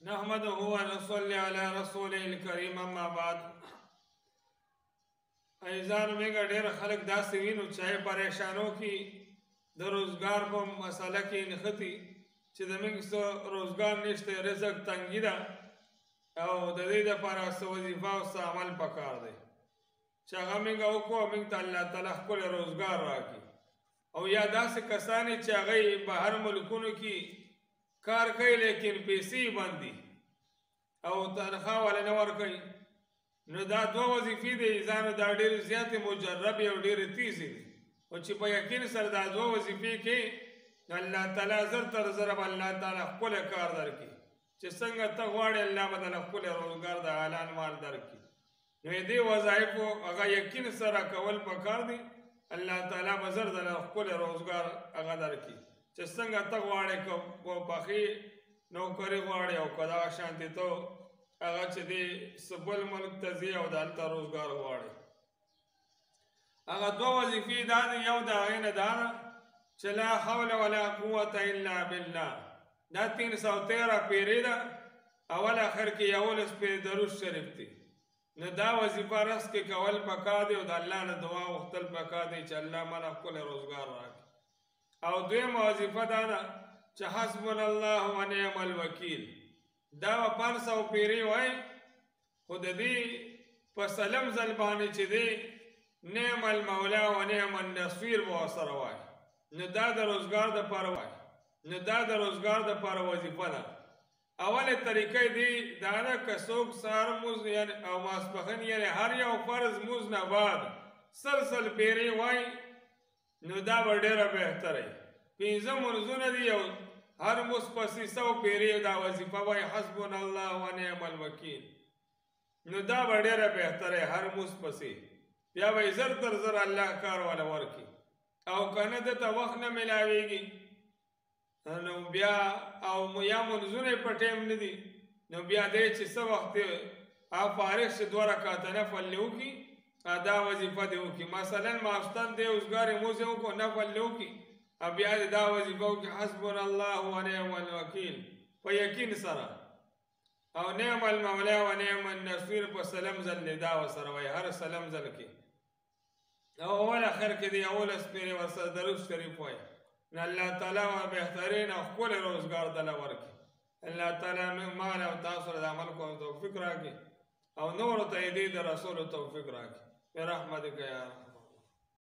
نحمده ونصلي على رسوله الكريم اما بعد. ایزانو میگا ډیر خلق داسې وینو چې پریشانو کې د روزګار په مسله کې نښتي چې زموږ څه روزګار نشته، رزق تنګي ده او د دې دپاره څه وظیفه او څه عمل پکار دی چې هغه موږ وکړو، موږ ته الله تعالی ښکلی روزګار راکړي. او یا داسې کسان چې هغوی بهر ملکونو کې کار کوي لیکن پیسې بند دي او تنخواه ولا نه ورکوي، نو دا دوه وظیفې دي ځانو دا ډېرې زیاتې مجربې او ډېرې تیزې دي، او چې په یقین سره دا دوه وظیفې کې الله تعالی زر تر زره به الله تعالی ښکلی کار درکړي چې څنګه ته غواړې الله به درله ښکلی روزګار د حلال مال درکړي. نو دې وظایفو هغه یقین سره کول پکار دي، الله تعالی به زر درله ښکلی روزګار هغه درکړي چې څنګه ته غواړې که پخې نوکري غواړې او که دغه شانتې ته هغه چې دی بل ملک ته ځې او د هلته روزګار غواړې. هغه دوه وظیفې دا دي، یو د هغې نه دا ده چې لا حول ولا قوة الا بالله، دا 313 پیرې ده، اول اخر کې 11 پرې درود شریف دی. نو دا وظیفه رس کې کول پکار دی او د الله نه دعا غوښتل پکار دی چې الله ماله ښکلی روزګار راکړي. او دویمه وظیفه دا ده چې حسبنا الله ونعم الوکیل، دا به 500 پیرې وای، خو د دې په سلم ځل باندې چې دی نعم المولا و نعم النصير به ورسره وای. نو دا د روزګار دپاره وای، نو دا د روزګار دپاره وظیفه ده. اولې طریقه دی دا ده که څوک سهار مونځ او ماسپښین یعنې هر یو فرض مونځ نه بعد سل پیرې وای، نو دا به ډېره بهتره وي. 5 مونځونه دي او هر مونځ پسې 100 پیرې دا وظیفه وای حسبنا الله ونعم الوکیل، نو دا به ډېره بهتره وي هر مونځ پسې. بیا به زر تر زر الله کار والا ورکړي، او که نه دته وخت نه میلاویږي نو بیا او یا مونځونه یې په ټایم نه دي، نو بیا دی چې څه وخت فارغ شي 2 رکعته نفل دې وکړي، دا وظیفه دې وکړي. مثلا ماخوستن دی اوزګار یې مونځ یې وکړو نفل دې وکړي، او بیا دې دا وظیفه وکړي حسبنا الله ونعم الوکیل په یقین سره، او نعم المولا و نعم النصير په سلم ځل دې دا ورسره وایي هر سلم ځل کې، او اول اخر کې دې 11 پرې ورسره درود شریف وایي. نو الله تعالی بهترین او ښکلی روزګار دله ورکړي. الله تعالی مال او تاسو سره د عمل کولو توفیق راکړي او نورو ته یې د رسولو توفیق راکړي برحمتک یا